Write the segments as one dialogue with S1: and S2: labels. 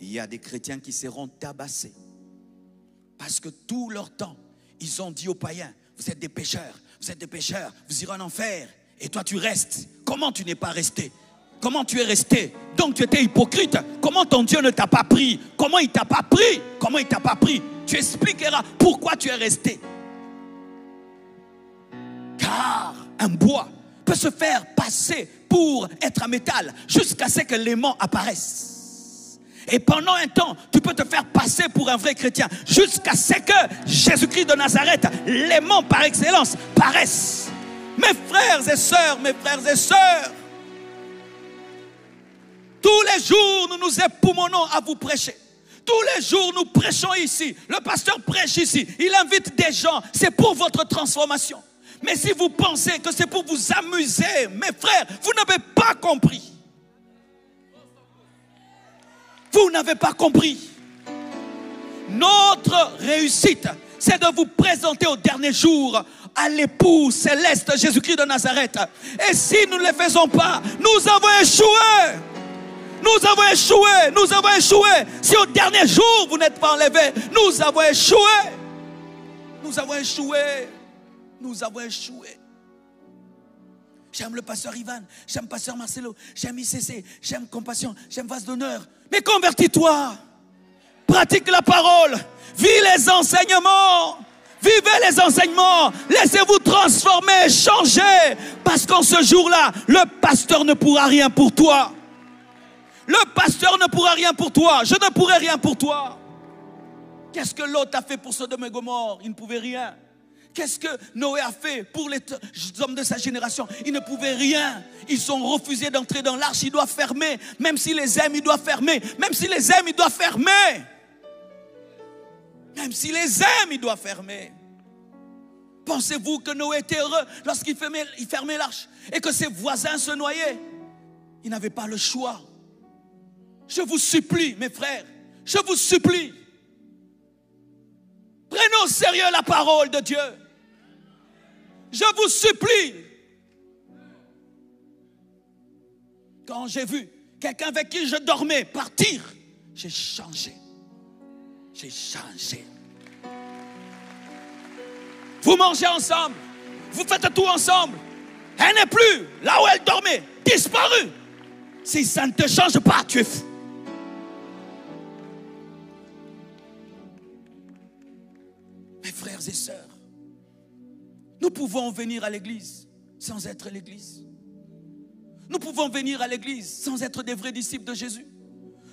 S1: il y a des chrétiens qui seront tabassés. Parce que tout leur temps, ils ont dit aux païens, vous êtes des pécheurs, vous irez en enfer. Et toi tu restes. Comment tu n'es pas resté? Comment tu es resté? Donc tu étais hypocrite. Comment ton Dieu ne t'a pas pris? Comment il t'a pas pris? Comment il t'a pas pris? Tu expliqueras pourquoi tu es resté. Car un bois peut se faire passer pour être un métal jusqu'à ce que l'aimant apparaisse. Et pendant un temps, tu peux te faire passer pour un vrai chrétien jusqu'à ce que Jésus-Christ de Nazareth, l'aimant par excellence, paraisse. Mes frères et sœurs, tous les jours nous nous époumonnons à vous prêcher. Tous les jours nous prêchons ici. Le pasteur prêche ici. Il invite des gens. C'est pour votre transformation. Mais si vous pensez que c'est pour vous amuser, mes frères, vous n'avez pas compris. Vous n'avez pas compris. Notre réussite, c'est de vous présenter au dernier jour à l'époux céleste Jésus-Christ de Nazareth. Et si nous ne le faisons pas, nous avons échoué. Nous avons échoué. Nous avons échoué. Si au dernier jour vous n'êtes pas enlevé, nous avons échoué. Nous avons échoué. Nous avons échoué. J'aime le pasteur Ivan, j'aime pasteur Marcelo, j'aime ICC, j'aime Compassion, j'aime Vase d'honneur. Mais convertis-toi. Pratique la parole. Vis les enseignements. Vivez les enseignements. Laissez-vous transformer, changer. Parce qu'en ce jour-là, le pasteur ne pourra rien pour toi. Le pasteur ne pourra rien pour toi. Je ne pourrai rien pour toi. Qu'est-ce que Lot a fait pour Sodome et Gomorrhe? Il ne pouvait rien. Qu'est-ce que Noé a fait pour les hommes de sa génération? Ils ne pouvaient rien. Ils ont refusé d'entrer dans l'arche. Il doit fermer. Même s'il les aime, il doit fermer. Même s'il les aime, il doit fermer. Même s'il les aime, il doit fermer. Pensez-vous que Noé était heureux lorsqu'il fermait l'arche et que ses voisins se noyaient? Il n'avait pas le choix. Je vous supplie, mes frères, je vous supplie. Prenez au sérieux la parole de Dieu. Je vous supplie. Quand j'ai vu quelqu'un avec qui je dormais partir, j'ai changé. J'ai changé. Vous mangez ensemble. Vous faites tout ensemble. Elle n'est plus là où elle dormait. Disparue. Si ça ne te change pas, tu es fou. Mes frères et sœurs, nous pouvons venir à l'église sans être l'église. Nous pouvons venir à l'église sans être des vrais disciples de Jésus.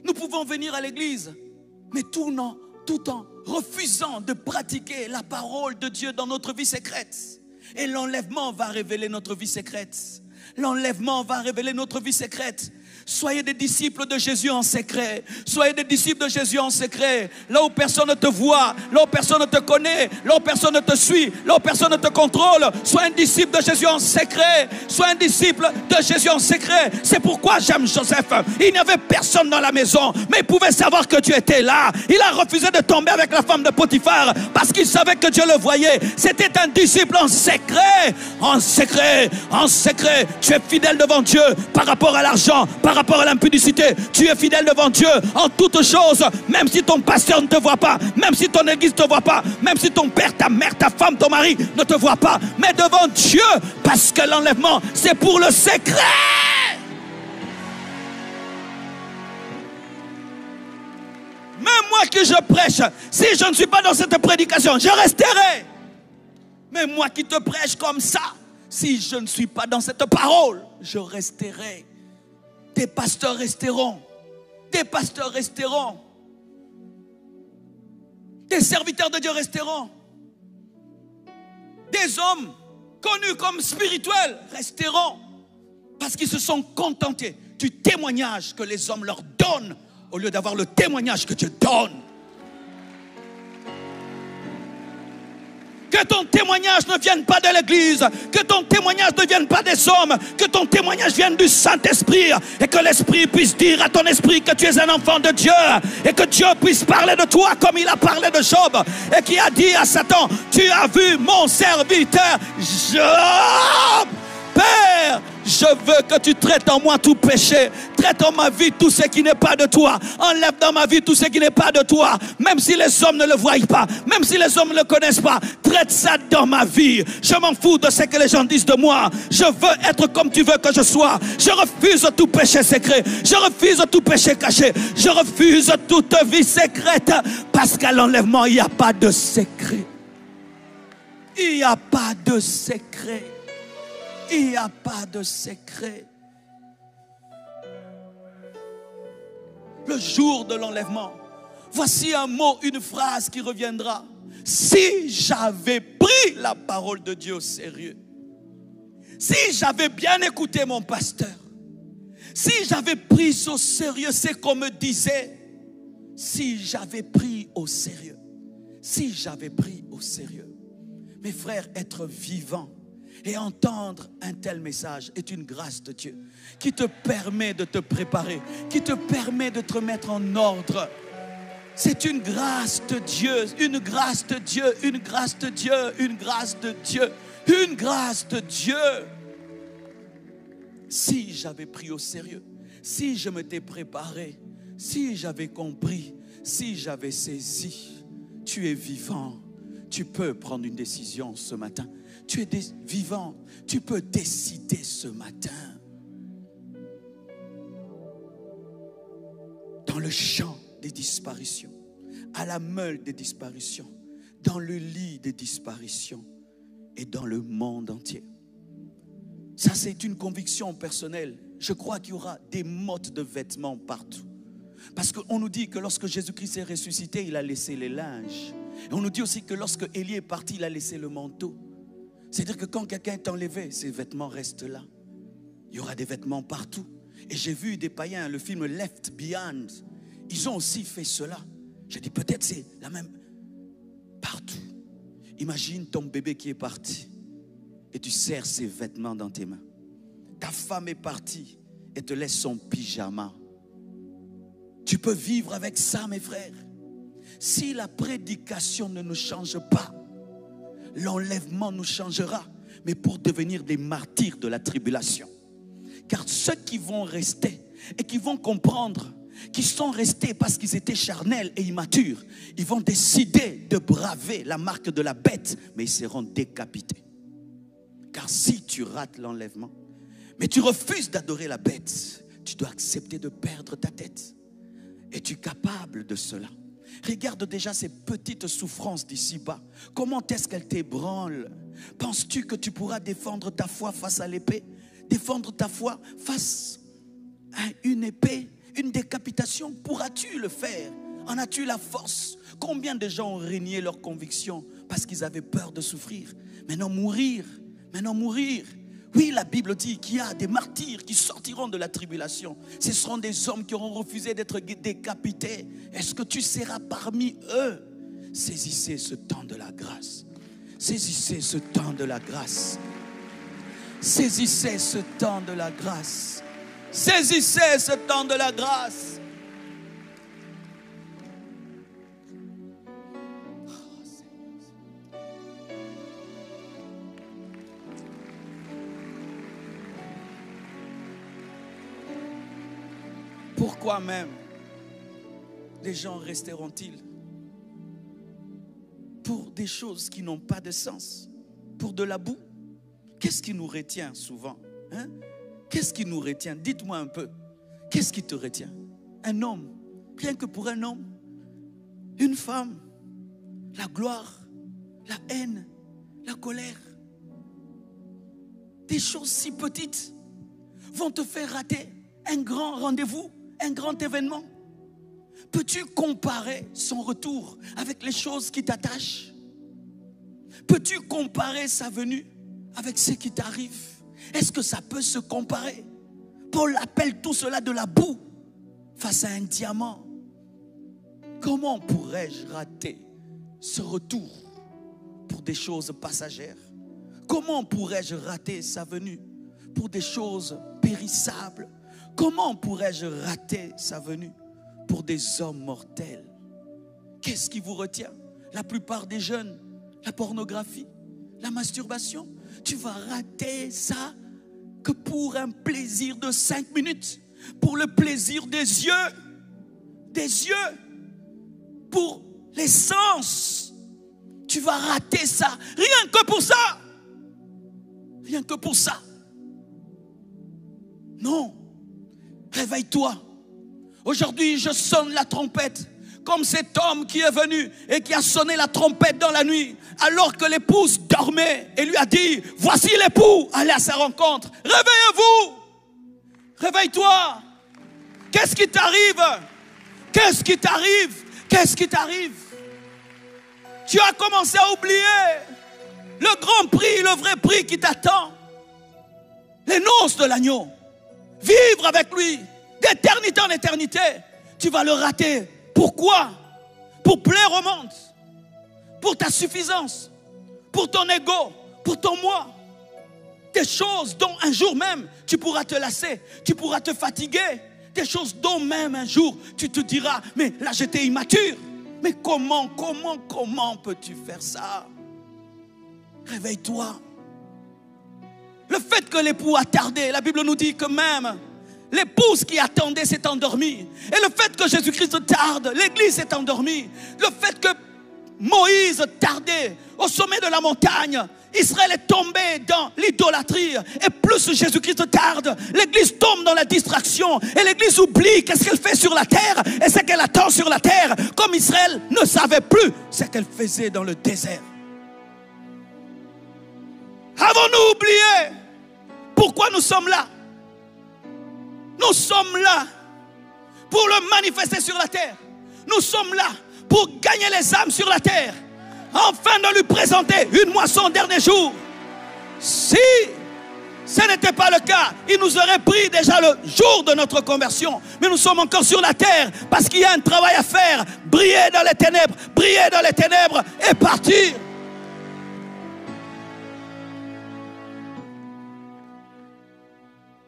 S1: Nous pouvons venir à l'église, mais tout en refusant de pratiquer la parole de Dieu dans notre vie secrète. Et l'enlèvement va révéler notre vie secrète. L'enlèvement va révéler notre vie secrète. Soyez des disciples de Jésus en secret. Soyez des disciples de Jésus en secret. Là où personne ne te voit, là où personne ne te connaît, là où personne ne te suit, là où personne ne te contrôle. Sois un disciple de Jésus en secret. Sois un disciple de Jésus en secret. C'est pourquoi j'aime Joseph. Il n'y avait personne dans la maison, mais il pouvait savoir que tu étais là. Il a refusé de tomber avec la femme de Potiphar parce qu'il savait que Dieu le voyait. C'était un disciple en secret. En secret, en secret. Tu es fidèle devant Dieu par rapport à l'argent, par rapport à l'impudicité. Tu es fidèle devant Dieu en toutes choses, même si ton pasteur ne te voit pas, même si ton église ne te voit pas, même si ton père, ta mère, ta femme, ton mari ne te voit pas, mais devant Dieu, parce que l'enlèvement, c'est pour le secret. Même moi qui je prêche, si je ne suis pas dans cette prédication, je resterai. Mais moi qui te prêche comme ça, si je ne suis pas dans cette parole, je resterai. Des pasteurs resteront. Des pasteurs resteront. Des serviteurs de Dieu resteront. Des hommes connus comme spirituels resteront. Parce qu'ils se sont contentés du témoignage que les hommes leur donnent au lieu d'avoir le témoignage que Dieu donne. Que ton témoignage ne vienne pas de l'église, que ton témoignage ne vienne pas des hommes, que ton témoignage vienne du Saint-Esprit et que l'Esprit puisse dire à ton esprit que tu es un enfant de Dieu et que Dieu puisse parler de toi comme il a parlé de Job et qui a dit à Satan, tu as vu mon serviteur Job, Père, Je veux que tu traites en moi tout péché. Traite en ma vie tout ce qui n'est pas de toi. Enlève dans ma vie tout ce qui n'est pas de toi. Même si les hommes ne le voient pas. Même si les hommes ne le connaissent pas. Traite ça dans ma vie. Je m'en fous de ce que les gens disent de moi. Je veux être comme tu veux que je sois. Je refuse tout péché secret. Je refuse tout péché caché. Je refuse toute vie secrète. Parce qu'à l'enlèvement, il n'y a pas de secret. Il n'y a pas de secret. Il n'y a pas de secret. Le jour de l'enlèvement, voici un mot, une phrase qui reviendra. Si j'avais pris la parole de Dieu au sérieux, si j'avais bien écouté mon pasteur, si j'avais pris au sérieux ce qu'on me disait, si j'avais pris au sérieux, si j'avais pris au sérieux, mes frères, être vivant et entendre un tel message est une grâce de Dieu qui te permet de te préparer, qui te permet de te mettre en ordre. C'est une grâce de Dieu, une grâce de Dieu, une grâce de Dieu, une grâce de Dieu, une grâce de Dieu. Si j'avais pris au sérieux, si je m'étais préparé, si j'avais compris, si j'avais saisi, tu es vivant, tu peux prendre une décision ce matin. Tu es vivant, tu peux décider ce matin. Dans le champ des disparitions, à la meule des disparitions, dans le lit des disparitions et dans le monde entier. Ça, c'est une conviction personnelle. Je crois qu'il y aura des mottes de vêtements partout. Parce qu'on nous dit que lorsque Jésus-Christ est ressuscité, il a laissé les linges. Et on nous dit aussi que lorsque Élie est parti, il a laissé le manteau. C'est-à-dire que quand quelqu'un est enlevé, ses vêtements restent là. Il y aura des vêtements partout. Et j'ai vu des païens, le film Left Behind, ils ont aussi fait cela. J'ai dit peut-être c'est la même partout. Imagine ton bébé qui est parti et tu serres ses vêtements dans tes mains. Ta femme est partie et te laisse son pyjama. Tu peux vivre avec ça, mes frères. Si la prédication ne nous change pas, l'enlèvement nous changera, mais pour devenir des martyrs de la tribulation. Car ceux qui vont rester et qui vont comprendre, qui sont restés parce qu'ils étaient charnels et immatures, ils vont décider de braver la marque de la bête, mais ils seront décapités. Car si tu rates l'enlèvement, mais tu refuses d'adorer la bête, tu dois accepter de perdre ta tête. Es-tu capable de cela? Regarde déjà ces petites souffrances d'ici-bas. Comment est-ce qu'elles t'ébranlent? Penses-tu que tu pourras défendre ta foi face à l'épée? Défendre ta foi face à une épée, une décapitation? Pourras-tu le faire? En as-tu la force? Combien de gens ont renié leurs convictions parce qu'ils avaient peur de souffrir? Maintenant mourir, maintenant mourir. Oui, la Bible dit qu'il y a des martyrs qui sortiront de la tribulation. Ce seront des hommes qui auront refusé d'être décapités. Est-ce que tu seras parmi eux? Saisissez ce temps de la grâce. Saisissez ce temps de la grâce. Saisissez ce temps de la grâce. Saisissez ce temps de la grâce. Pourquoi même les gens resteront-ils pour des choses qui n'ont pas de sens, pour de la boue? Qu'est-ce qui nous retient souvent, hein? Qu'est-ce qui nous retient? Dites-moi un peu. Qu'est-ce qui te retient? Un homme, rien que pour un homme. Une femme, la gloire, la haine, la colère. Des choses si petites vont te faire rater un grand rendez-vous, un grand événement. Peux-tu comparer son retour avec les choses qui t'attachent? Peux-tu comparer sa venue avec ce qui t'arrive? Est-ce que ça peut se comparer? Paul appelle tout cela de la boue face à un diamant. Comment pourrais-je rater ce retour pour des choses passagères? Comment pourrais-je rater sa venue pour des choses périssables? Comment pourrais-je rater sa venue pour des hommes mortels? Qu'est-ce qui vous retient? La plupart des jeunes, la pornographie, la masturbation. Tu vas rater ça que pour un plaisir de 5 minutes, pour le plaisir des yeux, pour les sens, tu vas rater ça. Rien que pour ça. Rien que pour ça. Non. Réveille-toi. Aujourd'hui, je sonne la trompette. Comme cet homme qui est venu et qui a sonné la trompette dans la nuit, alors que l'épouse dormait, et lui a dit, voici l'époux, allez à sa rencontre. Réveillez-vous. Réveille-toi. Qu'est-ce qui t'arrive? Qu'est-ce qui t'arrive? Qu'est-ce qui t'arrive? Tu as commencé à oublier le grand prix, le vrai prix qui t'attend. Les noces de l'agneau. Vivre avec lui d'éternité en éternité. Tu vas le rater. Pourquoi? Pour plaire au monde. Pour ta suffisance. Pour ton ego. Pour ton moi. Des choses dont un jour même tu pourras te lasser. Tu pourras te fatiguer. Des choses dont même un jour tu te diras, mais là j'étais immature. Mais comment peux-tu faire ça? Réveille-toi. Le fait que l'époux a tardé, la Bible nous dit que même l'épouse qui attendait s'est endormie. Et le fait que Jésus-Christ tarde, l'Église s'est endormie. Le fait que Moïse tardait au sommet de la montagne, Israël est tombé dans l'idolâtrie. Et plus Jésus-Christ tarde, l'Église tombe dans la distraction. Et l'Église oublie qu'est-ce qu'elle fait sur la terre et ce qu'elle attend sur la terre. Comme Israël ne savait plus ce qu'elle faisait dans le désert. Avons-nous oublié pourquoi nous sommes là? Nous sommes là pour le manifester sur la terre. Nous sommes là pour gagner les âmes sur la terre. Afin de lui présenter une moisson au dernier jour. Si ce n'était pas le cas, il nous aurait pris déjà le jour de notre conversion. Mais nous sommes encore sur la terre parce qu'il y a un travail à faire. Briller dans les ténèbres et partir.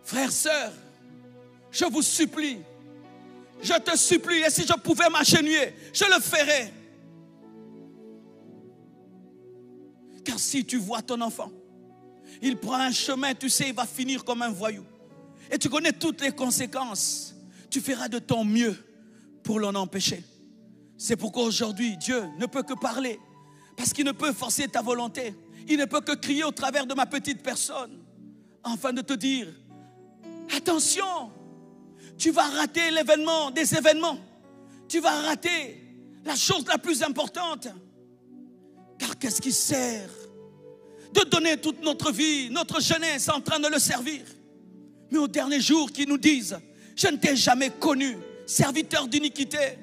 S1: Frères, sœurs, je vous supplie, je te supplie, et si je pouvais m'agenouiller, je le ferais. Car si tu vois ton enfant, il prend un chemin, tu sais, il va finir comme un voyou. Et tu connais toutes les conséquences. Tu feras de ton mieux pour l'en empêcher. C'est pourquoi aujourd'hui, Dieu ne peut que parler. Parce qu'il ne peut forcer ta volonté. Il ne peut que crier au travers de ma petite personne. Afin de te dire, attention, tu vas rater l'événement des événements. Tu vas rater la chose la plus importante. Car qu'est-ce qui sert de donner toute notre vie, notre jeunesse en train de le servir? Mais au dernier jour qu'ils nous disent, je ne t'ai jamais connu, serviteur d'iniquité.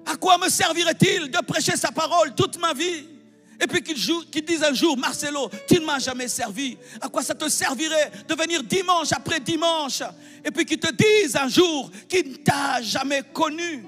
S1: À quoi me servirait-il de prêcher sa parole toute ma vie? Et puis qu'ils disent un jour, Marcelo, tu ne m'as jamais servi. À quoi ça te servirait de venir dimanche après dimanche? Et puis qu'ils te disent un jour qu'il ne t'a jamais connu.